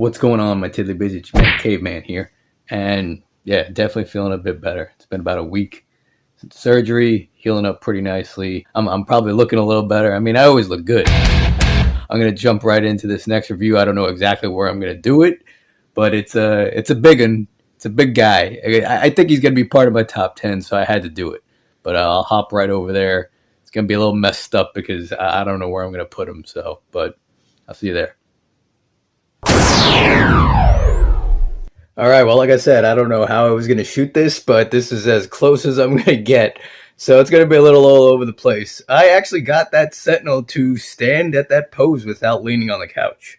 What's going on, my tiddly busy caveman here? And yeah, definitely feeling a bit better. It's been about a week since surgery, healing up pretty nicely. I'm probably looking a little better. I mean, I always look good. I'm gonna jump right into this next review. I don't know exactly where I'm gonna do it, but it's a big one. It's a big guy. I think he's gonna be part of my top 10, so I had to do it. But I'll hop right over there. It's gonna be a little messed up because I don't know where I'm gonna put him. So, but I'll see you there. All right, well, like I said, I don't know how I was going to shoot this, but this is as close as I'm going to get. So it's going to be a little all over the place. I actually got that Sentinel to stand at that pose without leaning on the couch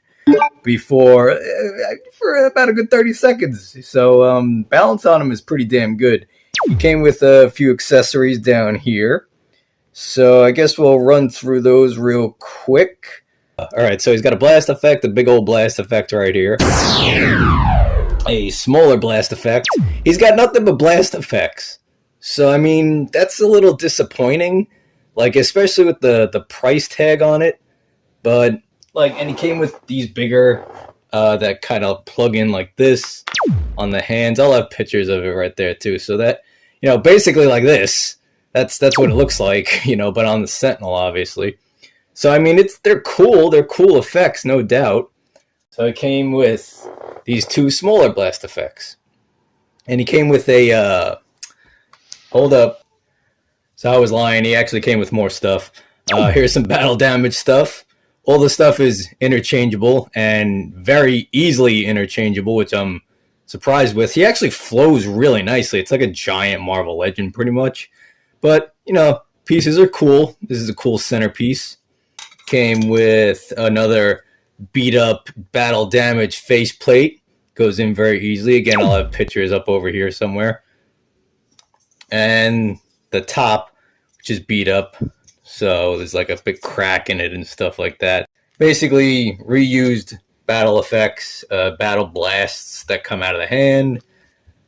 before for about a good 30 seconds. So balance on him is pretty damn good. He came with a few accessories down here. So I guess we'll run through those real quick. All right, so he's got a blast effect, a big old blast effect right here. A smaller blast effect. He's got nothing but blast effects. So, I mean, that's a little disappointing. Like, especially with the price tag on it. But, like, and he came with these bigger, that kind of plug in like this on the hands. I'll have pictures of it right there, too. So that, you know, basically like this. That's what it looks like, you know, but on the Sentinel, obviously. So, I mean, they're cool. They're cool effects, no doubt. So it came with these two smaller blast effects. And he came with a, hold up. So I was lying. He actually came with more stuff. Here's some battle damage stuff. All the stuff is interchangeable and very easily interchangeable, which I'm surprised with. He actually flows really nicely. It's like a giant Marvel Legend, pretty much. But, you know, pieces are cool. This is a cool centerpiece. Came with another beat up battle damage faceplate. Goes in very easily. Again, I'll have pictures up over here somewhere. And the top, which is beat up. So there's like a big crack in it and stuff like that. Basically reused battle effects, battle blasts that come out of the hand,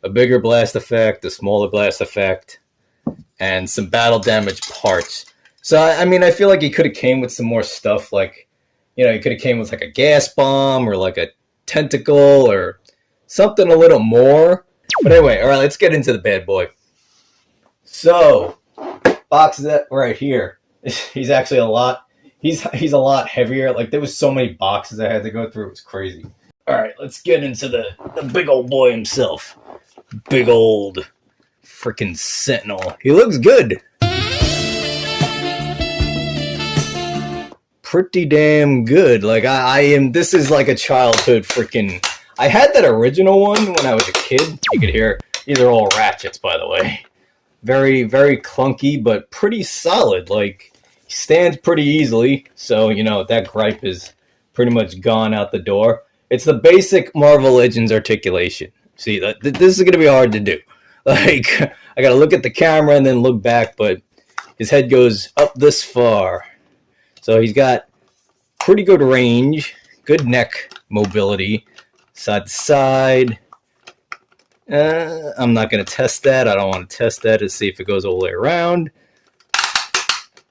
a bigger blast effect, a smaller blast effect, and some battle damage parts. So, I mean, I feel like he could have came with some more stuff, like, you know, he could have came with like a gas bomb or like a tentacle or something a little more. But anyway, all right, let's get into the bad boy. So, box that right here. He's actually a lot, he's a lot heavier. Like, there was so many boxes I had to go through. It was crazy. All right, let's get into the big old boy himself. Big old freaking Sentinel. He looks good. Pretty damn good. Like, I am, this is like a childhood freaking, I had that original one when I was a kid. You could hear, these are all ratchets, by the way. Very, very clunky, but pretty solid. Like, he stands pretty easily. So, you know, that gripe is pretty much gone out the door. It's the basic Marvel Legends articulation. See, this is going to be hard to do. Like, I got to look at the camera and then look back, but his head goes up this far. So he's got pretty good range, good neck mobility, side to side. I'm not going to test that. I don't want to test that to see if it goes all the way around.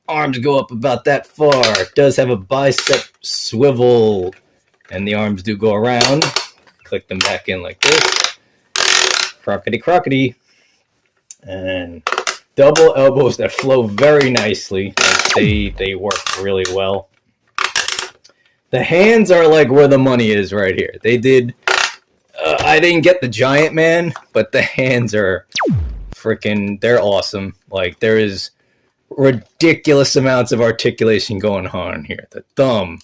Arms go up about that far. It does have a bicep swivel, and the arms do go around. Click them back in like this. Crockety crockety. And double elbows that flow very nicely. They work really well. The hands are like where the money is right here. They did. I didn't get the giant man, but the hands are freaking. They're awesome. Like, there is ridiculous amounts of articulation going on here. The thumb,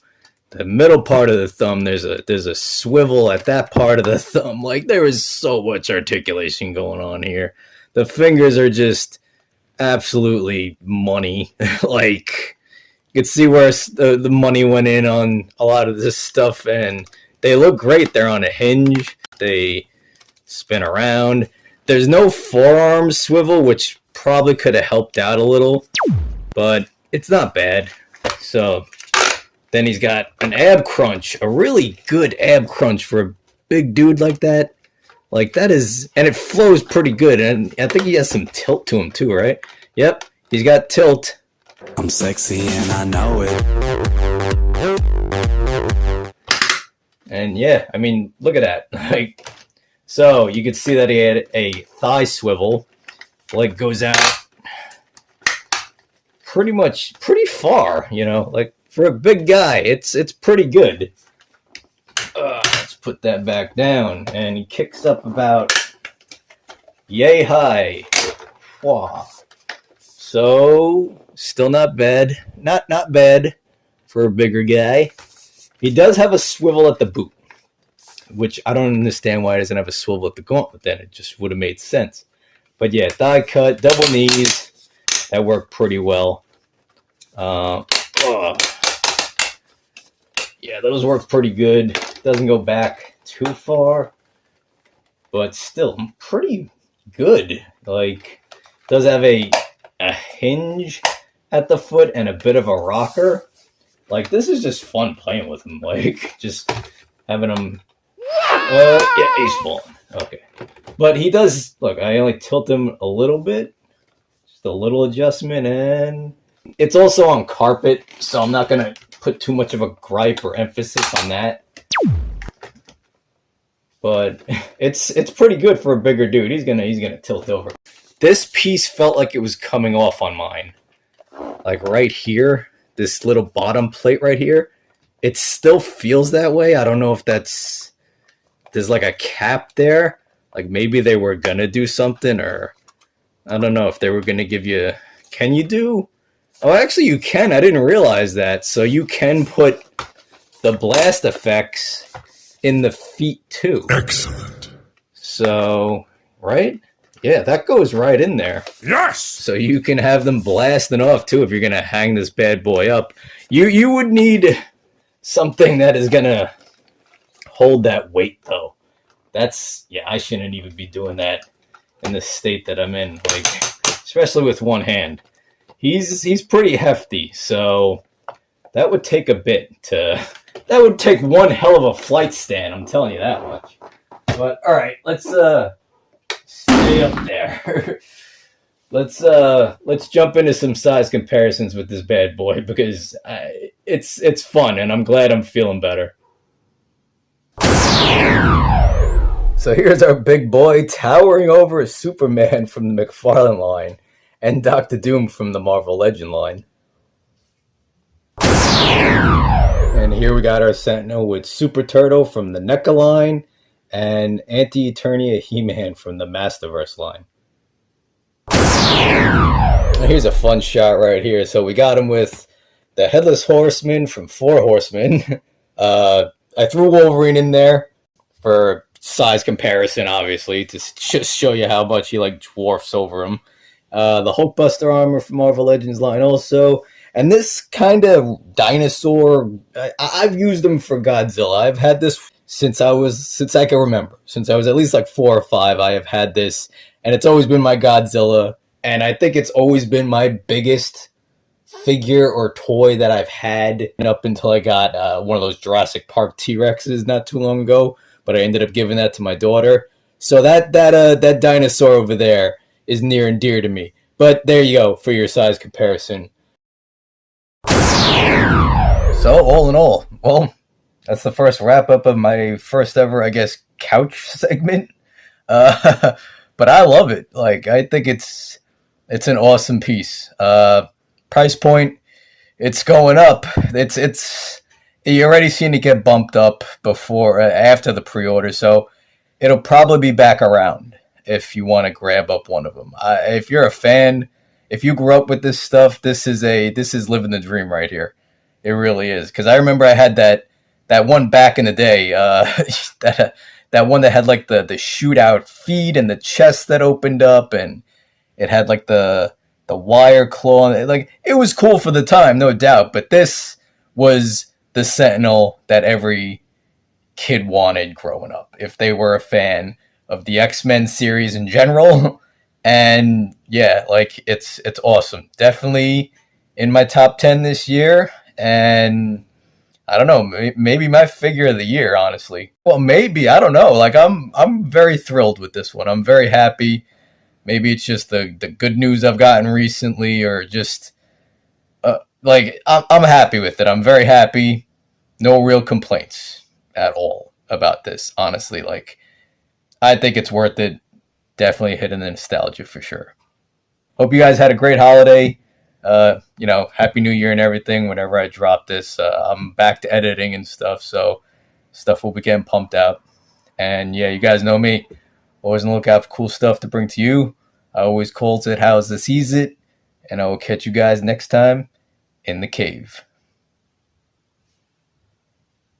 the middle part of the thumb. There's a swivel at that part of the thumb. Like, there is so much articulation going on here. The fingers are just absolutely money. Like, you can see where the money went in on a lot of this stuff, and they look great. They're on a hinge. They spin around. There's no forearm swivel, which probably could have helped out a little, but it's not bad. So then he's got an ab crunch, a really good ab crunch for a big dude like that. Like, that is, and it flows pretty good, and I think he has some tilt to him too, right? Yep, he's got tilt. I'm sexy and I know it. And yeah, I mean, look at that. Like, so you can see that he had a thigh swivel, like goes out pretty far, you know, like for a big guy, it's pretty good. Let's put that back down, and he kicks up about yay high. Wow. So still not bad, not bad for a bigger guy. He does have a swivel at the boot, which I don't understand why he doesn't have a swivel at the gauntlet. Then it just would have made sense. But yeah, thigh cut, double knees, that worked pretty well. Yeah, those work pretty good. Doesn't go back too far, but still pretty good. Like, does have a hinge at the foot and a bit of a rocker. Like, this is just fun playing with him. Like, just having him. Yeah, he's falling. Okay, but he does. Look, I only tilt him a little bit, just a little adjustment, and it's also on carpet, so I'm not gonna put too much of a gripe or emphasis on that. But it's pretty good for a bigger dude. He's gonna tilt over. This piece felt like it was coming off on mine, like right here. This little bottom plate right here, it still feels that way. I don't know if there's like a cap there. Like maybe they were gonna do something, or I don't know if they were gonna give you. Can you do? Oh, actually, you can. I didn't realize that. So you can put the blast effects in the feet too. Excellent. So, right? Yeah, that goes right in there. Yes! So you can have them blasting off too if you're going to hang this bad boy up. You would need something that is going to hold that weight though. Yeah, I shouldn't even be doing that in the state that I'm in, like especially with one hand. He's pretty hefty, so that would take a bit to. That would take one hell of a flight stand. I'm telling you that much. But all right, let's stay up there. Let's jump into some size comparisons with this bad boy because it's fun and I'm glad I'm feeling better. So here's our big boy towering over Superman from the McFarlane line and Doctor Doom from the Marvel Legend line. And here we got our Sentinel with Super Turtle from the NECA line and Anti-Eternia He-Man from the Masterverse line. Here's a fun shot right here. So we got him with the Headless Horseman from Four Horsemen. I threw Wolverine in there for size comparison, obviously, to just show you how much he like dwarfs over him. The Hulkbuster armor from Marvel Legends line also. And this kind of dinosaur, I've used them for Godzilla. I've had this since I can remember. Since I was at least like 4 or 5, I have had this. And it's always been my Godzilla. And I think it's always been my biggest figure or toy that I've had up until I got one of those Jurassic Park T-Rexes not too long ago. But I ended up giving that to my daughter. So that dinosaur over there is near and dear to me. But there you go for your size comparison. So all in all, well, that's the first wrap up of my first ever, I guess, couch segment. But I love it. Like, I think it's an awesome piece. Price point, it's going up. It's you already seen it get bumped up before after the pre-order, so it'll probably be back around if you want to grab up one of them. If you're a fan, if you grew up with this stuff, this is living the dream right here. It really is, because I remember I had that one back in the day, that one that had like the shootout feet and the chest that opened up, and it had like the wire claw. Like, it was cool for the time, no doubt. But this was the Sentinel that every kid wanted growing up, if they were a fan of the X-Men series in general. And yeah, like it's awesome. Definitely in my top 10 this year. And I don't know, maybe my figure of the year, honestly. Well, maybe, I don't know. Like, I'm very thrilled with this one. I'm very happy. Maybe it's just the good news I've gotten recently, or just like I'm happy with it. I'm very happy. No real complaints at all about this, honestly. Like, I think it's worth it. Definitely hitting the nostalgia for sure. Hope you guys had a great holiday. Happy New Year and everything. Whenever I drop this, I'm back to editing and stuff, so stuff will be getting pumped out. And yeah, you guys know me. Always on the lookout for cool stuff to bring to you. I always calls it how's the season, and I will catch you guys next time in the cave.